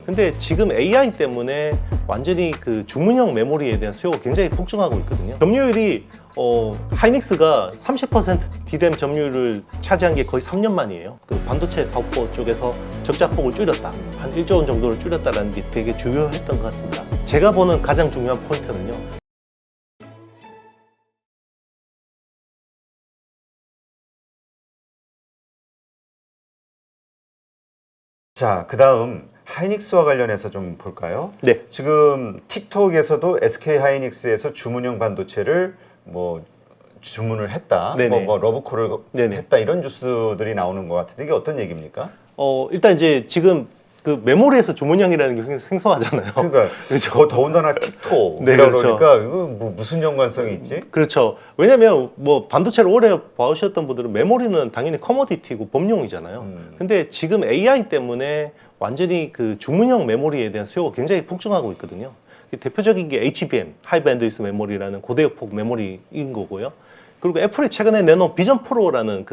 근데 지금 AI 때문에 완전히 그 주문형 메모리에 대한 수요가 굉장히 폭증하고 있거든요. 점유율이 하이닉스가 30% D램 점유율을 차지한 게 거의 3년 만이에요. 그 반도체 사업부 쪽에서 적자폭을 줄였다, 한 1조 원 정도를 줄였다는 게 되게 중요했던 것 같습니다. 제가 보는 가장 중요한 포인트는요, 자, 그 다음 하이닉스와 관련해서 좀 볼까요? 네. 지금 틱톡에서도 SK 하이닉스에서 주문형 반도체를 뭐 주문을 했다, 네네. 뭐 러브콜을 네네. 했다, 이런 뉴스들이 나오는 것 같은데 이게 어떤 얘기입니까? 일단 이제 지금 그 메모리에서 주문형이라는 게 굉장히 생소하잖아요. 그러니까 그렇죠. 더군다나 틱톡이라 네, 그렇죠. 그러니까 이거 뭐 무슨 연관성이 있지? 그렇죠. 왜냐면 뭐 반도체를 오래 봐오셨던 분들은 메모리는 당연히 커머디티고 범용이잖아요. 근데 지금 AI 때문에 완전히 그 주문형 메모리에 대한 수요가 굉장히 폭증하고 있거든요. 대표적인 게 HBM, 하이 밴드위스 메모리라는 고대역폭 메모리인 거고요. 그리고 애플이 최근에 내놓은 비전 프로라는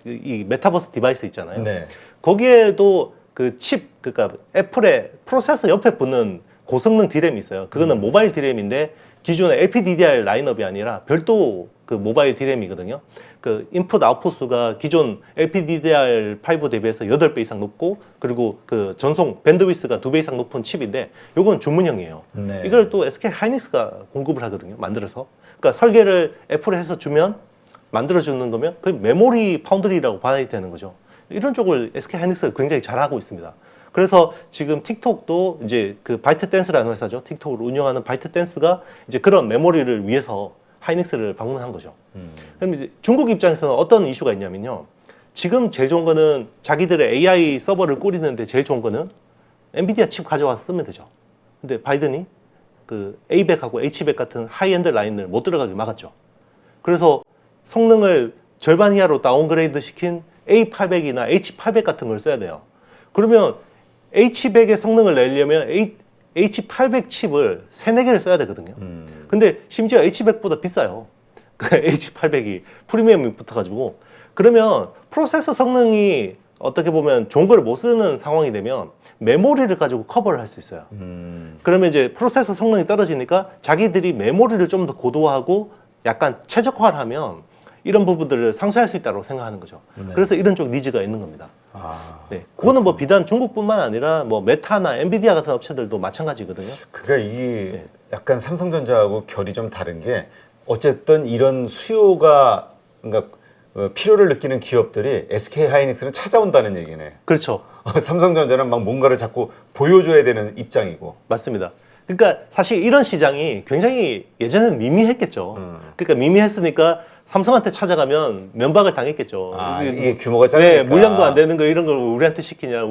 이 메타버스 디바이스 있잖아요. 네. 거기에도 그 칩, 그러니까 애플의 프로세서 옆에 붙는 고성능 D램이 있어요. 그거는 모바일 D램인데 기존의 LPDDR 라인업이 아니라 별도 그 모바일 D램이거든요. 그 인풋 아웃풋 수가 기존 LPDDR5 대비해서 8배 이상 높고, 그리고 그 전송 밴드위스가 2배 이상 높은 칩인데 요건 주문형이에요. 네. 이걸 또 SK 하이닉스가 공급을 하거든요. 만들어서. 그러니까 설계를 애플에 해서 주면 만들어주는 거면 그 메모리 파운드리라고 봐야 되는 거죠. 이런 쪽을 SK 하이닉스가 굉장히 잘하고 있습니다. 그래서 지금 틱톡도 이제 그 바이트댄스라는 회사죠. 틱톡을 운영하는 바이트댄스가 이제 그런 메모리를 위해서 하이닉스를 방문한 거죠. 그럼 이제 중국 입장에서는 어떤 이슈가 있냐면요. 지금 제일 좋은 거는 자기들의 AI 서버를 꾸리는데 제일 좋은 거는 엔비디아 칩 가져와서 쓰면 되죠. 근데 바이든이 그 A백하고 H백 같은 하이엔드 라인을 못 들어가게 막았죠. 그래서 성능을 절반 이하로 다운그레이드 시킨 A800이나 H800 같은 걸 써야 돼요. 그러면 H100의 성능을 내려면 H800 칩을 3, 4개를 써야 되거든요. 근데 심지어 H100보다 비싸요. 그 H800이 프리미엄이 붙어가지고. 그러면 프로세서 성능이 어떻게 보면 좋은 걸 못 쓰는 상황이 되면 메모리를 가지고 커버를 할 수 있어요. 그러면 이제 프로세서 성능이 떨어지니까 자기들이 메모리를 좀 더 고도화하고 약간 최적화를 하면 이런 부분들을 상쇄할 수 있다고 생각하는 거죠. 네. 그래서 이런 쪽 니즈가 있는 겁니다. 아, 네, 그거는 뭐 비단 중국뿐만 아니라 뭐 메타나 엔비디아 같은 업체들도 마찬가지거든요. 그러니까 이 약간 삼성전자하고 결이 좀 다른 게 어쨌든 이런 수요가 그러니까 필요를 느끼는 기업들이 SK 하이닉스는 찾아온다는 얘기네. 그렇죠. 삼성전자는 막 뭔가를 자꾸 보여줘야 되는 입장이고. 맞습니다. 그러니까 사실 이런 시장이 굉장히 예전에는 미미했겠죠. 그러니까 미미했으니까 삼성한테 찾아가면 면박을 당했겠죠. 아, 이게 규모가 작으니까. 네, 물량도 안 되는 거 이런 걸 우리한테 시키냐,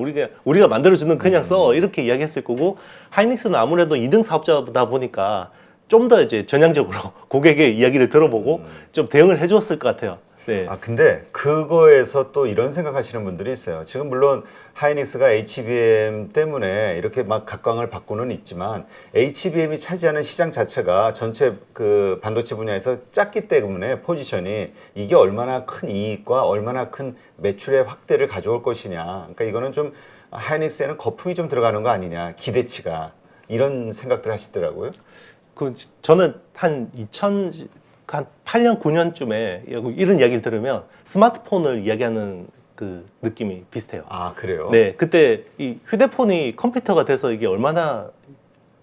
우리가 만들어주는 그냥 써, 이렇게 이야기했을 거고, 하이닉스는 아무래도 2등 사업자다 보니까 좀 더 이제 전향적으로 고객의 이야기를 들어보고 좀 대응을 해줬을 것 같아요. 네. 아, 근데 그거에서 또 이런 생각하시는 분들이 있어요. 지금 물론 하이닉스가 HBM 때문에 이렇게 막 각광을 받고는 있지만 HBM이 차지하는 시장 자체가 전체 그 반도체 분야에서 작기 때문에 포지션이 이게 얼마나 큰 이익과 얼마나 큰 매출의 확대를 가져올 것이냐. 그러니까 이거는 좀 하이닉스에는 거품이 좀 들어가는 거 아니냐. 기대치가. 이런 생각들 하시더라고요. 저는 한 8년, 9년쯤에 이런 이야기를 들으면 스마트폰을 이야기하는 그 느낌이 비슷해요. 아, 그래요? 네, 그때 이 휴대폰이 컴퓨터가 돼서 이게 얼마나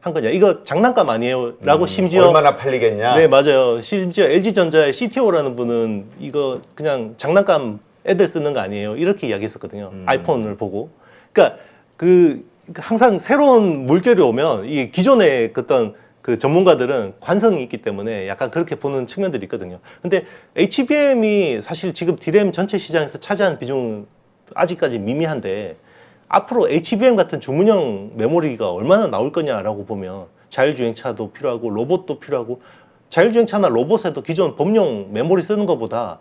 한 거냐. 이거 장난감 아니에요? 라고 심지어. 얼마나 팔리겠냐? 네, 맞아요. 심지어 LG전자의 CTO라는 분은 이거 그냥 장난감 애들 쓰는 거 아니에요? 이렇게 이야기했었거든요. 아이폰을 보고. 그러니까 항상 새로운 물결이 오면 이 기존의 어떤 그 전문가들은 관성이 있기 때문에 약간 그렇게 보는 측면들이 있거든요. 근데 HBM이 사실 지금 D램 전체 시장에서 차지하는 비중은 아직까지 미미한데 앞으로 HBM 같은 주문형 메모리가 얼마나 나올 거냐라고 보면 자율주행차도 필요하고 로봇도 필요하고, 자율주행차나 로봇에도 기존 범용 메모리 쓰는 것보다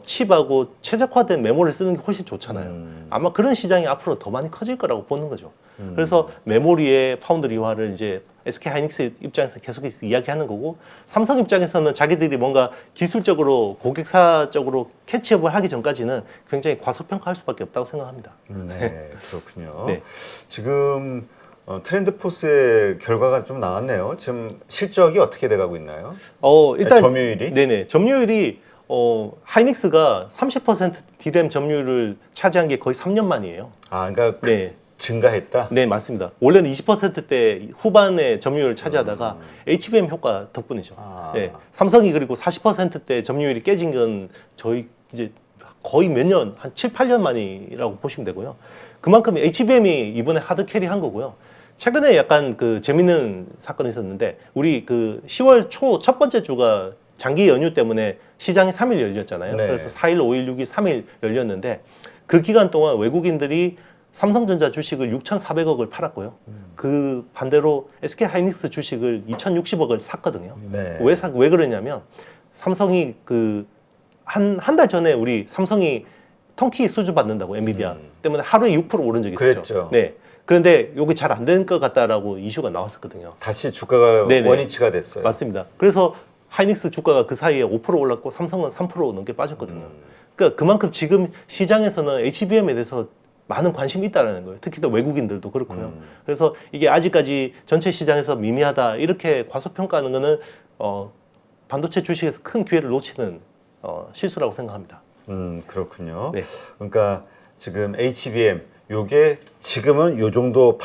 칩하고 최적화된 메모리를 쓰는 게 훨씬 좋잖아요. 아마 그런 시장이 앞으로 더 많이 커질 거라고 보는 거죠. 그래서 메모리의 파운드리화를 이제 SK 하이닉스 입장에서 계속 이야기하는 거고, 삼성 입장에서는 자기들이 뭔가 기술적으로 고객사적으로 캐치업을 하기 전까지는 굉장히 과소평가할 수밖에 없다고 생각합니다. 네, 그렇군요. 네. 지금 트렌드포스의 결과가 좀 나왔네요. 지금 실적이 어떻게 돼가고 있나요? 일단 점유율이? 네네 점유율이 하이닉스가 30% 디램 점유율을 차지한 게 거의 3년 만이에요. 아, 그러니까 네. 증가했다. 네, 맞습니다. 원래는 20%대 후반에 점유율을 차지하다가 HBM 효과 덕분이죠. 아. 네, 삼성이 그리고 40%대 점유율이 깨진 건 저희 이제 거의 몇 년, 한 7, 8년 만이라고 보시면 되고요. 그만큼 HBM이 이번에 하드 캐리한 거고요. 최근에 약간 그 재밌는 사건이 있었는데 우리 그 10월 초 첫 번째 주가 장기 연휴 때문에 시장이 3일 열렸잖아요. 네. 그래서 4일, 5일, 6일, 3일 열렸는데 그 기간 동안 외국인들이 삼성전자 주식을 6,400억을 팔았고요. 그 반대로 SK 하이닉스 주식을 2,060억을 샀거든요. 네. 왜 그러냐면 삼성이 그 한 달 전에 우리 삼성이 턴키 수주 받는다고 엔비디아 때문에 하루에 6% 오른 적이 있었죠. 그랬죠. 네. 그런데 여기 잘 안 되는 것 같다라고 이슈가 나왔었거든요. 다시 주가가 네네. 원위치가 됐어요. 맞습니다. 그래서 하이닉스 주가가 그 사이에 5% 올랐고 삼성은 3% 넘게 빠졌거든요. 그러니까 그만큼 지금 시장에서는 HBM에 대해서 많은 관심이 있다는 거예요. 특히 또 외국인들도 그렇고요. 그래서 이게 아직까지 전체 시장에서 미미하다 이렇게 과소평가하는 거는 반도체 주식에서 큰 기회를 놓치는 실수라고 생각합니다. 그렇군요. 네. 그러니까 지금 HBM 요게 지금은 요 정도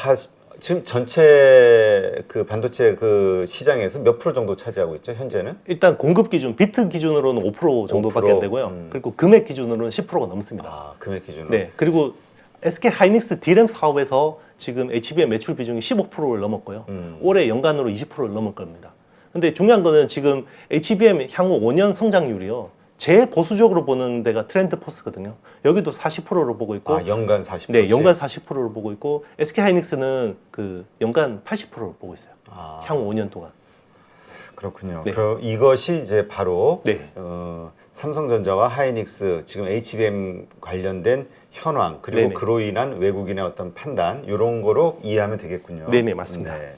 지금 전체 그 반도체 그 시장에서 몇 프로 정도 차지하고 있죠, 현재는? 일단 공급 기준, 비트 기준으로는 5% 정도밖에 안 되고요. 그리고 금액 기준으로는 10%가 넘습니다. 아, 금액 기준으로. 네. 그리고 SK 하이닉스 디램 사업에서 지금 HBM 매출 비중이 15%를 넘었고요. 올해 연간으로 20%를 넘을 겁니다. 근데 중요한 거는 지금 HBM 향후 5년 성장률이요. 제일 보수적으로 보는 데가 트렌드포스거든요. 여기도 40%로 보고 있고, 아, 연간 40%? 네, 연간 40%를 보고 있고, SK 하이닉스는 그 연간 80%를 보고 있어요. 아, 향후 5년 동안. 그렇군요. 네. 그럼 이것이 이제 바로 네. 삼성전자와 하이닉스 지금 HBM 관련된 현황 그리고 네네. 그로 인한 외국인의 어떤 판단 이런 거로 이해하면 되겠군요. 네네, 맞습니다. 네.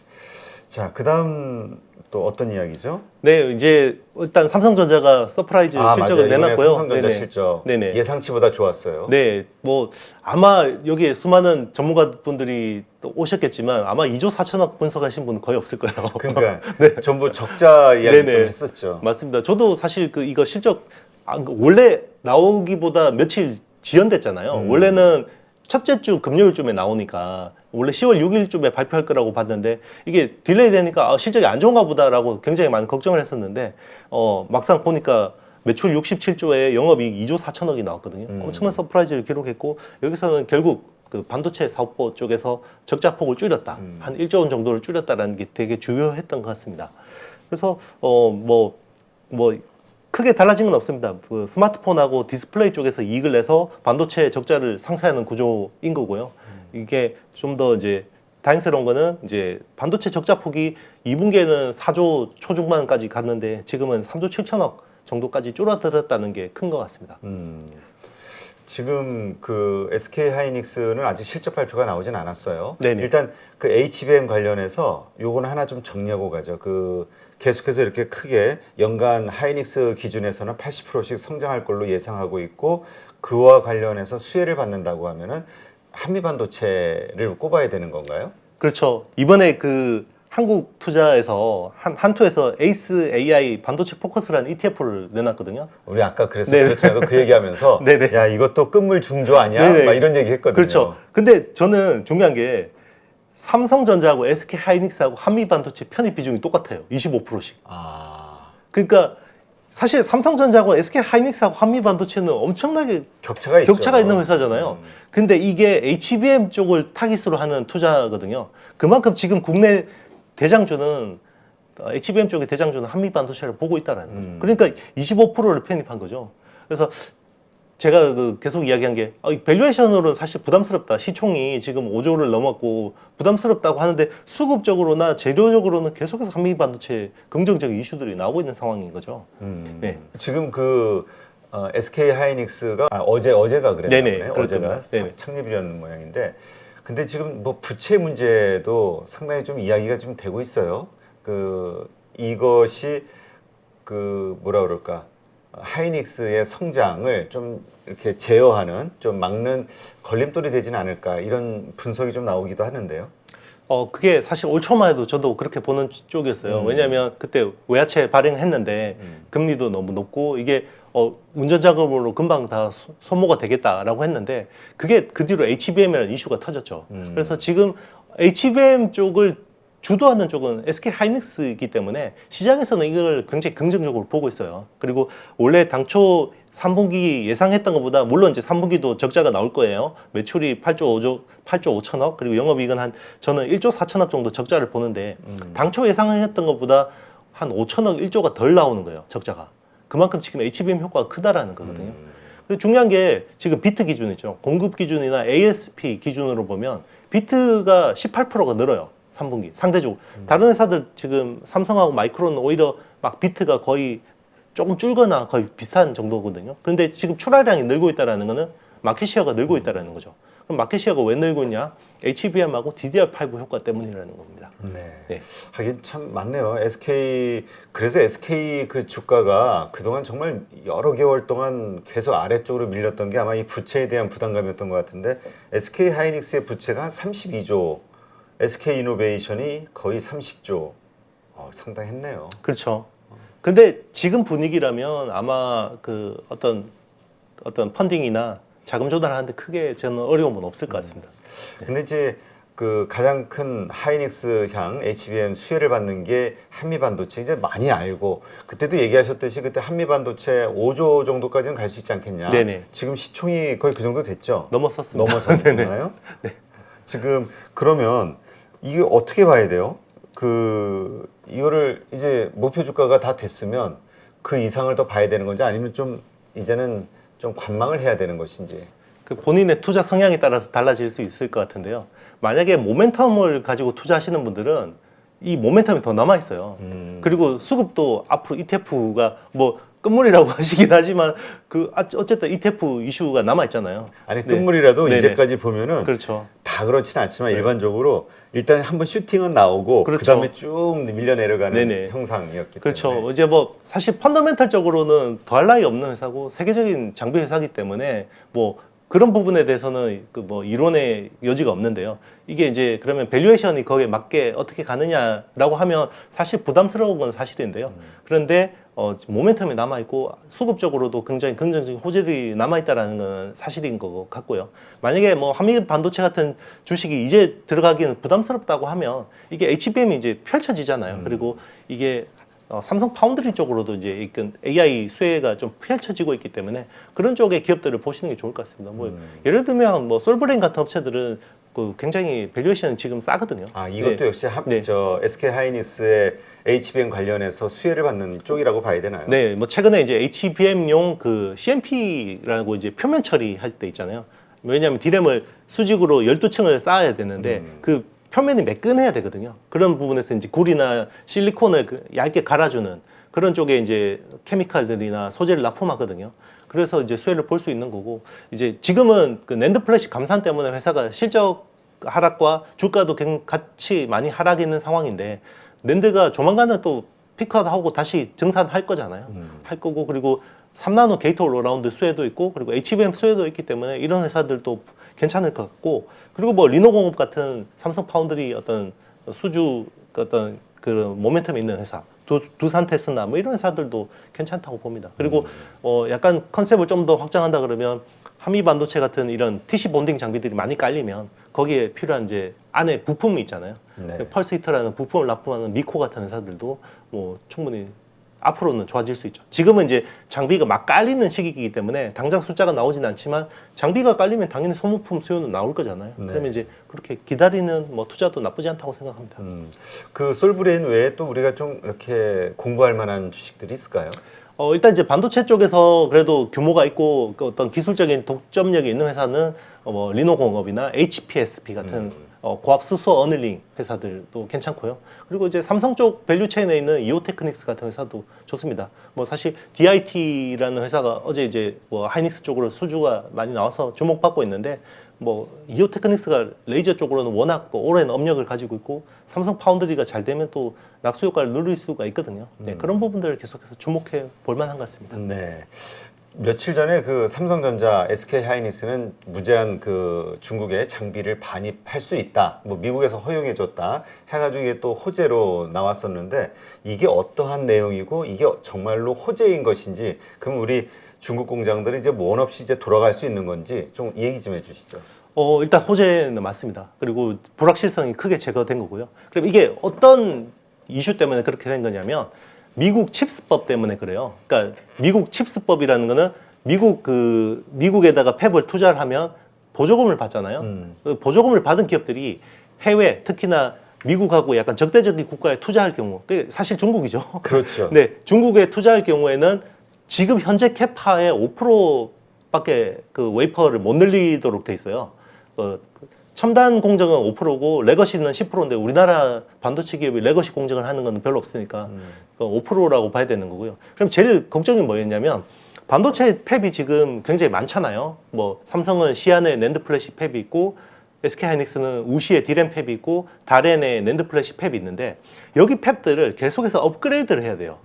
자, 그다음 또 어떤 이야기죠? 네, 이제 일단 삼성전자가 서프라이즈 실적을 맞아요. 이번에 내놨고요. 삼성전자 네네. 실적 네네. 예상치보다 좋았어요. 네, 뭐 아마 여기에 수많은 전문가분들이 또 오셨겠지만 아마 2조 4천억 분석하신 분은 거의 없을 거예요. 그러니까 전부 적자 이야기 좀 네네. 했었죠. 맞습니다. 저도 사실 이거 실적 원래 나오기보다 며칠 지연됐잖아요. 원래는 첫째 주 금요일쯤에 나오니까 원래 10월 6일쯤에 발표할 거라고 봤는데 이게 딜레이 되니까 실적이 안 좋은가 보다라고 굉장히 많은 걱정을 했었는데 막상 보니까 매출 67조에 영업이익 2조 4천억이 나왔거든요. 엄청난 서프라이즈를 기록했고 여기서는 결국 그 반도체 사업부 쪽에서 적자 폭을 줄였다. 한 1조 원 정도를 줄였다라는 게 되게 주요했던 것 같습니다. 그래서 뭐 크게 달라진 건 없습니다. 그 스마트폰하고 디스플레이 쪽에서 이익을 내서 반도체 적자를 상쇄하는 구조인 거고요. 이게 좀 더 이제 다행스러운 거는 이제 반도체 적자 폭이 2분기에는 4조 초중반까지 갔는데 지금은 3조 7천억 정도까지 줄어들었다는 게 큰 것 같습니다. 지금 그 SK 하이닉스는 아직 실적 발표가 나오진 않았어요. 네네. 일단 그 HBM 관련해서 요거는 하나 좀 정리하고 가죠. 그 계속해서 이렇게 크게 연간 하이닉스 기준에서는 80%씩 성장할 걸로 예상하고 있고 그와 관련해서 수혜를 받는다고 하면은 한미 반도체를 꼽아야 되는 건가요? 그렇죠. 이번에 그 한국 투자에서 한투에서 에이스 AI 반도체 포커스라는 ETF를 내놨거든요. 우리 아까 그래서 네. 그렇잖아요. 그 얘기하면서 네네. 야 이것도 끝물 중조 아니야? 네네. 막 이런 얘기 했거든요. 그렇죠. 근데 저는 중요한 게 삼성전자하고 SK 하이닉스하고 한미 반도체 편입 비중이 똑같아요. 25%씩. 아, 그러니까 사실 삼성전자하고 SK 하이닉스하고 한미 반도체는 엄청나게 격차가 있죠. 격차가 있는 회사잖아요. 근데 이게 HBM 쪽을 타깃으로 하는 투자거든요. 그만큼 지금 국내 대장주는 HBM 쪽의 대장주는 한미 반도체를 보고 있다라는 거죠. 그러니까 25%를 편입한 거죠. 그래서 제가 계속 이야기한 게 밸류에이션으로는 사실 부담스럽다. 시총이 지금 5조를 넘었고 부담스럽다고 하는데 수급적으로나 재료적으로는 계속해서 한미 반도체 긍정적인 이슈들이 나오고 있는 상황인 거죠. 네. 지금 그 SK 하이닉스가 어제가 그랬나 네네, 보네요. 그럴 어제가 겁니다. 네네. 창립이라는 모양인데 근데 지금 뭐 부채 문제도 상당히 좀 이야기가 좀 되고 있어요. 그 이것이 그 뭐라 그럴까 하이닉스의 성장을 좀 이렇게 제어하는 좀 막는 걸림돌이 되지는 않을까 이런 분석이 좀 나오기도 하는데요. 그게 사실 올 초만 해도 저도 그렇게 보는 쪽이었어요. 왜냐하면 그때 외화채 발행했는데 금리도 너무 높고 이게 운전 자금으로 금방 다 소모가 되겠다라고 했는데 그게 그 뒤로 HBM이라는 이슈가 터졌죠. 그래서 지금 HBM 쪽을 주도하는 쪽은 SK 하이닉스이기 때문에 시장에서는 이걸 굉장히 긍정적으로 보고 있어요. 그리고 원래 당초 3분기 예상했던 것보다 물론 이제 3분기도 적자가 나올 거예요. 매출이 8조 5천억 그리고 영업이익은 저는 1조 4천억 정도 적자를 보는데 당초 예상했던 것보다 한 5천억 1조가 덜 나오는 거예요. 적자가. 그만큼 지금 HBM 효과가 크다라는 거거든요. 그리고 중요한 게 지금 비트 기준이죠. 공급 기준이나 ASP 기준으로 보면 비트가 18%가 늘어요. 3분기 상대적으로 다른 회사들 지금 삼성하고 마이크론은 오히려 막 비트가 거의 조금 줄거나 거의 비슷한 정도거든요. 그런데 지금 출하량이 늘고 있다는 거는 마켓시어가 늘고 있다는 거죠. 그럼 마켓시어가 왜 늘고 있냐? HBM하고 DDR5 효과 때문이라는 겁니다. 네. 네. 하긴 참 맞네요. 그래서 SK 그 주가가 그동안 정말 여러 개월 동안 계속 아래쪽으로 밀렸던 게 아마 이 부채에 대한 부담감이었던 것 같은데 SK 하이닉스의 부채가 한 32조, SK 이노베이션이 거의 30조. 상당했네요. 그렇죠. 근데 지금 분위기라면 아마 그 어떤 펀딩이나 자금 조달하는데 크게 저는 어려움은 없을 것 같습니다. 근데 이제 그 가장 큰 하이닉스 향 HBM 수혜를 받는 게 한미반도체 이제 많이 알고 그때도 얘기하셨듯이 그때 한미반도체 5조 정도까지는 갈 수 있지 않겠냐. 네네. 지금 시총이 거의 그 정도 됐죠. 넘었었습니다. 넘어섰나요? 네. 지금 그러면 이게 어떻게 봐야 돼요? 이거를 이제 목표 주가가 다 됐으면 그 이상을 더 봐야 되는 건지 아니면 좀 이제는 좀 관망을 해야 되는 것인지. 그 본인의 투자 성향에 따라서 달라질 수 있을 것 같은데요. 만약에 모멘텀을 가지고 투자하시는 분들은 이 모멘텀이 더 남아 있어요. 그리고 수급도 앞으로 ETF가 뭐 끝물이라고 하시긴 하지만 어쨌든 ETF 이슈가 남아 있잖아요. 아니 끝물이라도 네네. 이제까지 보면은 그렇죠. 다 그렇지는 않지만 일반적으로 일단 한번 슈팅은 나오고 그렇죠. 그다음에 쭉 밀려 내려가는 네네. 형상이었기 그렇죠. 때문에. 이제 뭐 사실 펀더멘털적으로는 더할 나위 없는 회사고 세계적인 장비 회사이기 때문에 뭐 그런 부분에 대해서는 그 뭐 이론의 여지가 없는데요. 이게 이제 그러면 밸류에이션이 거기에 맞게 어떻게 가느냐라고 하면 사실 부담스러운 건 사실인데요. 그런데 모멘텀이 남아 있고 수급적으로도 굉장히 긍정적인 호재들이 남아 있다라는 건 사실인 것 같고요. 만약에 뭐 한미 반도체 같은 주식이 이제 들어가기는 부담스럽다고 하면 이게 HBM이 이제 펼쳐지잖아요. 그리고 이게 삼성 파운드리 쪽으로도 이제 AI 수혜가 좀 펼쳐지고 있기 때문에 그런 쪽의 기업들을 보시는 게 좋을 것 같습니다. 뭐 예를 들면 뭐 솔브레인 같은 업체들은 그 굉장히 밸류에이션이 지금 싸거든요. 이것도 네. 역시 네. SK 하이닉스의 HBM 관련해서 수혜를 받는 쪽이라고 봐야 되나요? 네, 뭐 최근에 이제 HBM용 그 CMP라고 이제 표면 처리할 때 있잖아요. 왜냐하면 D램을 수직으로 12층을 쌓아야 되는데 그 표면이 매끈해야 되거든요. 그런 부분에서 이제 굴이나 실리콘을 얇게 갈아주는 그런 쪽에 이제 케미칼들이나 소재를 납품하거든요. 그래서 이제 수혜를 볼 수 있는 거고 이제 지금은 그 낸드 플래시 감산 때문에 회사가 실적 하락과 주가도 같이 많이 하락이 있는 상황인데 낸드가 조만간은 또 피크아웃하고 다시 증산할 거잖아요. 할 거고 그리고 3나노 게이트 올라운드 수혜도 있고 그리고 HBM 수혜도 있기 때문에 이런 회사들도 괜찮을 것 같고 그리고 뭐 리노공업 같은 삼성 파운드리 어떤 수주 어떤 그런 모멘텀이 있는 회사 두산 테스나 뭐 이런 회사들도 괜찮다고 봅니다. 그리고 약간 컨셉을 좀 더 확장한다 그러면 한미 반도체 같은 이런 TC 본딩 장비들이 많이 깔리면 거기에 필요한 이제 안에 부품이 있잖아요. 네. 펄스 히터라는 부품을 납품하는 미코 같은 회사들도 뭐 충분히 앞으로는 좋아질 수 있죠. 지금은 이제 장비가 막 깔리는 시기이기 때문에 당장 숫자가 나오진 않지만 장비가 깔리면 당연히 소모품 수요는 나올 거잖아요. 네. 그러면 이제 그렇게 기다리는 뭐 투자도 나쁘지 않다고 생각합니다. 그 솔브레인 외에 또 우리가 좀 이렇게 공부할 만한 주식들이 있을까요? 일단 이제 반도체 쪽에서 그래도 규모가 있고 그 어떤 기술적인 독점력이 있는 회사는 뭐 리노공업이나 HPSP 같은 고압 수소 어닐링 회사들도 괜찮고요. 그리고 이제 삼성 쪽 밸류체인에 있는 이오테크닉스 같은 회사도 좋습니다. 뭐 사실 DIT라는 회사가 어제 이제 뭐 하이닉스 쪽으로 수주가 많이 나와서 주목받고 있는데 뭐 이오테크닉스가 레이저 쪽으로는 워낙 또 오랜 업력을 가지고 있고 삼성 파운드리가 잘 되면 또 낙수 효과를 누릴 수가 있거든요. 네, 그런 부분들을 계속해서 주목해 볼 만한 것 같습니다. 네. 며칠 전에 그 삼성전자, SK 하이닉스는 무제한 그 중국에 장비를 반입할 수 있다. 뭐 미국에서 허용해 줬다. 해가지고 이게 또 호재로 나왔었는데 이게 어떠한 내용이고 이게 정말로 호재인 것인지 그럼 우리 중국 공장들이 이제 원 없이 이제 돌아갈 수 있는 건지 좀 얘기 좀 해주시죠. 일단 호재는 맞습니다. 그리고 불확실성이 크게 제거된 거고요. 그럼 이게 어떤 이슈 때문에 그렇게 된 거냐면 미국 칩스법 때문에 그래요. 그러니까 미국 칩스법이라는 거는 미국에다가 팹을 투자를 하면 보조금을 받잖아요. 그 보조금을 받은 기업들이 해외, 특히나 미국하고 약간 적대적인 국가에 투자할 경우, 그게 사실 중국이죠. 그렇죠. 네, 중국에 투자할 경우에는 지금 현재 캐파의 5%밖에 그 웨이퍼를 못 늘리도록 돼 있어요. 첨단 공정은 5%고 레거시는 10%인데 우리나라 반도체 기업이 레거시 공정을 하는 건 별로 없으니까 5%라고 봐야 되는 거고요. 그럼 제일 걱정이 뭐였냐면 반도체 팹이 지금 굉장히 많잖아요. 뭐 삼성은 시안에 낸드 플래시 팹이 있고 SK 하이닉스는 우시에 디램 팹이 있고 다렌에 낸드 플래시 팹이 있는데 여기 팹들을 계속해서 업그레이드를 해야 돼요.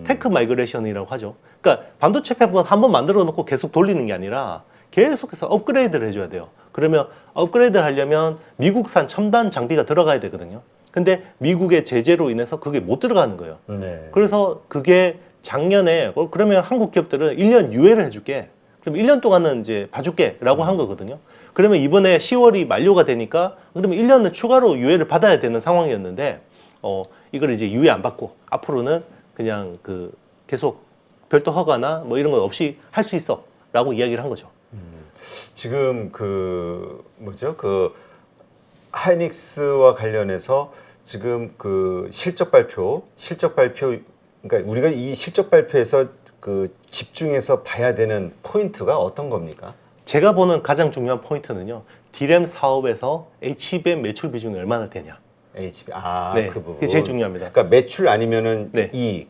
테크 마이그레이션이라고 하죠. 그러니까 반도체 팹은 한번 만들어 놓고 계속 돌리는 게 아니라 계속해서 업그레이드를 해줘야 돼요. 그러면 업그레이드를 하려면 미국산 첨단 장비가 들어가야 되거든요. 근데 미국의 제재로 인해서 그게 못 들어가는 거예요. 네. 그래서 그게 작년에 그러면 한국 기업들은 1년 유예를 해줄게. 그럼 1년 동안은 이제 봐줄게 라고 한 거거든요. 그러면 이번에 10월이 만료가 되니까 그러면 1년을 추가로 유예를 받아야 되는 상황이었는데 이걸 이제 유예 안 받고 앞으로는 그냥 그 계속 별도 허가나 뭐 이런 건 없이 할 수 있어 라고 이야기를 한 거죠. 지금 그 뭐죠? 그 하이닉스와 관련해서 지금 그 실적 발표 그러니까 우리가 이 실적 발표에서 그 집중해서 봐야 되는 포인트가 어떤 겁니까? 제가 보는 가장 중요한 포인트는요. 디램 사업에서 HBM 매출 비중이 얼마나 되냐. HB 네, 그 부분. 그게 제일 중요합니다. 그러니까 매출 아니면은 네. 이익.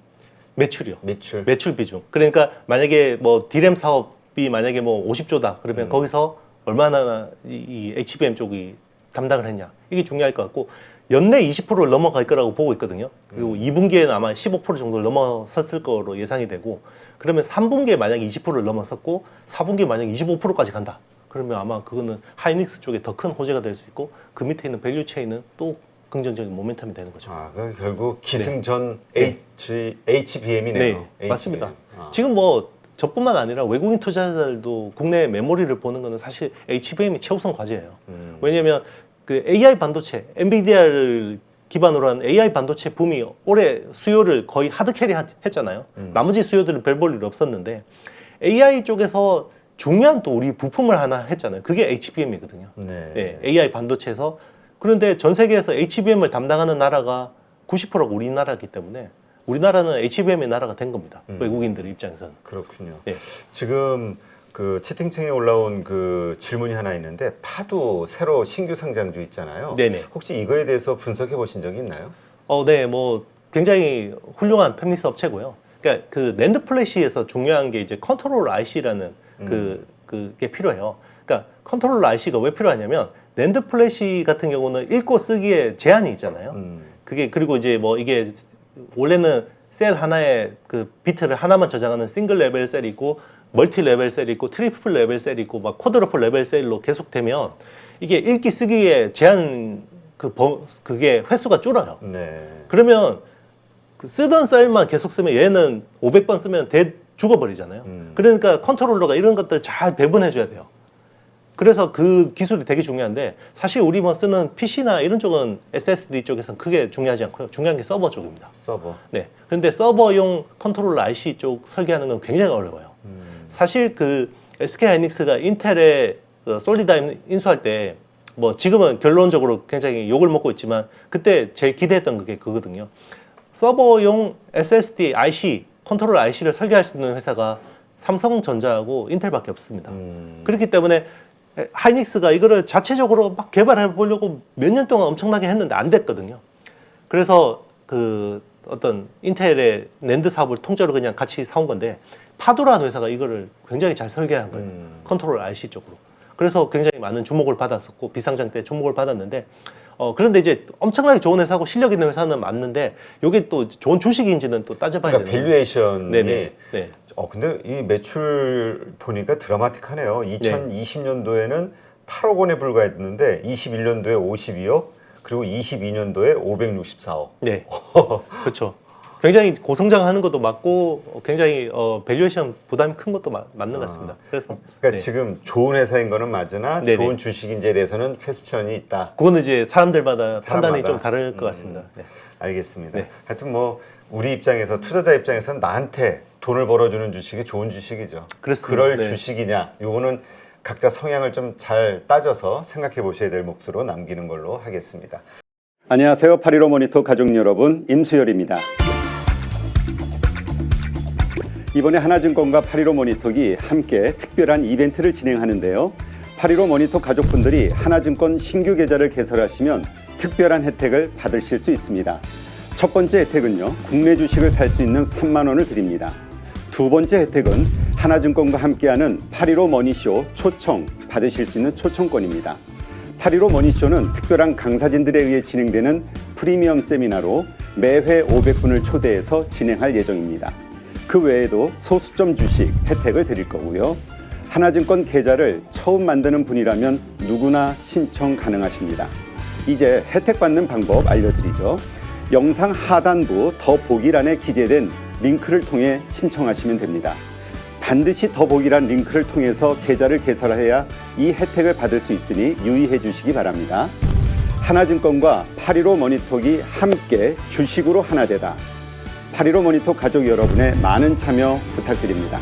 매출이요. 매출 비중. 그러니까 만약에 뭐 디램 사업이 만약에 뭐 50조다. 그러면 거기서 얼마나 이 HBM 쪽이 담당을 했냐. 이게 중요할 것 같고 연내 20%를 넘어갈 거라고 보고 있거든요. 그리고 2분기에는 아마 15% 정도를 넘어섰을 거로 예상이 되고 그러면 3분기에 만약에 20%를 넘어섰고 4분기에 만약에 25%까지 간다. 그러면 아마 그거는 하이닉스 쪽에 더 큰 호재가 될 수 있고 그 밑에 있는 밸류 체인은 또 긍정적인 모멘텀이 되는 거죠. 그 결국 기승전 네. HBM이네요. 네, 맞습니다. 지금 뭐 저뿐만 아니라 외국인 투자자들도 국내 메모리를 보는 거는 사실 HBM이 최우선 과제예요. 왜냐하면 그 AI 반도체, 엔비디아를 기반으로 한 AI 반도체 붐이 올해 수요를 거의 하드 캐리 했잖아요. 나머지 수요들은 별 볼 일 없었는데 AI 쪽에서 중요한 또 우리 부품을 하나 했잖아요. 그게 HBM이거든요. 네. 네, AI 반도체에서. 그런데 전 세계에서 HBM을 담당하는 나라가 90%가 우리나라이기 때문에 우리나라는 HBM의 나라가 된 겁니다. 외국인들 입장에서는. 그렇군요. 네. 지금 그 채팅창에 올라온 그 질문이 하나 있는데 파도 새로 신규 상장주 있잖아요. 네네. 혹시 이거에 대해서 분석해 보신 적이 있나요? 네, 뭐 굉장히 훌륭한 팹리스 업체고요. 그러니까 그 낸드 플래시에서 중요한 게 이제 컨트롤 IC라는 그게 필요해요. 그러니까 컨트롤 IC가 왜 필요하냐면 낸드 플래시 같은 경우는 읽고 쓰기에 제한이 있잖아요. 그게 그리고 이제 뭐 이게 원래는 셀 하나에 그 비트를 하나만 저장하는 싱글 레벨 셀이 있고 멀티 레벨 셀이 있고 트리플 레벨 셀이 있고 막 쿼드러플 레벨 셀로 계속되면 이게 읽기 쓰기에 제한 그게 횟수가 줄어요. 네. 그러면 그 쓰던 셀만 계속 쓰면 얘는 500번 쓰면 죽어버리잖아요. 그러니까 컨트롤러가 이런 것들 잘 배분해 줘야 돼요. 그래서 그 기술이 되게 중요한데 사실 우리 뭐 쓰는 PC나 이런 쪽은 SSD 쪽에서는 크게 중요하지 않고요. 중요한 게 서버 쪽입니다. 서버. 네. 근데 서버용 컨트롤러 IC 쪽 설계하는 건 굉장히 어려워요. 사실 그 SK 하이닉스가 인텔의 솔리다임 인수할 때 뭐 지금은 결론적으로 굉장히 욕을 먹고 있지만 그때 제일 기대했던 게 그거거든요. 서버용 SSD IC, 컨트롤러 IC를 설계할 수 있는 회사가 삼성전자하고 인텔밖에 없습니다. 그렇기 때문에 하이닉스가 이거를 자체적으로 막 개발해 보려고 몇 년 동안 엄청나게 했는데 안 됐거든요. 그래서 그 어떤 인텔의 낸드 사업을 통째로 그냥 같이 사온 건데 파도라는 회사가 이거를 굉장히 잘 설계한 거예요. 컨트롤 IC 쪽으로. 그래서 굉장히 많은 주목을 받았었고 비상장 때 주목을 받았는데 그런데 이제 엄청나게 좋은 회사고 실력 있는 회사는 맞는데 이게 또 좋은 주식인지는 또 따져봐야 그러니까 되는 밸류에이션이 네네. 네. 근데 이 매출 보니까 드라마틱하네요. 2020년도에는 8억 원에 불과했는데 21년도에 52억, 그리고 22년도에 564억. 네. 그렇죠. 굉장히 고성장하는 것도 맞고 굉장히 밸류에이션 부담이 큰 것도 맞는 것 같습니다. 그래서 그러니까 네. 지금 좋은 회사인 거는 맞으나 네네. 좋은 주식인지에 대해서는 퀘스천이 있다. 그거는 이제 사람들마다 판단이 사람마다. 좀 다를 것 같습니다. 네. 알겠습니다. 네. 하여튼 뭐 우리 입장에서 투자자 입장에서는 나한테 돈을 벌어주는 주식이 좋은 주식이죠. 그렇습니다. 그럴 네. 주식이냐? 요거는 각자 성향을 좀 잘 따져서 생각해 보셔야 될 몫으로 남기는 걸로 하겠습니다. 안녕하세요. 8.15 모니터 가족 여러분, 임수열입니다. 이번에 하나증권과 8.15 모니터기 함께 특별한 이벤트를 진행하는데요. 8.15 모니터 가족분들이 하나증권 신규 계좌를 개설하시면 특별한 혜택을 받으실 수 있습니다. 첫 번째 혜택은요, 국내 주식을 살 수 있는 3만 원을 드립니다. 두 번째 혜택은 하나증권과 함께하는 8.15 머니쇼 초청 받으실 수 있는 초청권입니다. 8.15 머니쇼는 특별한 강사진들에 의해 진행되는 프리미엄 세미나로 매회 500분을 초대해서 진행할 예정입니다. 그 외에도 소수점 주식 혜택을 드릴 거고요. 하나증권 계좌를 처음 만드는 분이라면 누구나 신청 가능하십니다. 이제 혜택 받는 방법 알려드리죠. 영상 하단부 더보기란에 기재된 링크를 통해 신청하시면 됩니다. 반드시 더보기란 링크를 통해서 계좌를 개설해야 이 혜택을 받을 수 있으니 유의해 주시기 바랍니다. 하나증권과 8.15 모니터기 함께 주식으로 하나 되다. 8.15 모니터 가족 여러분의 많은 참여 부탁드립니다.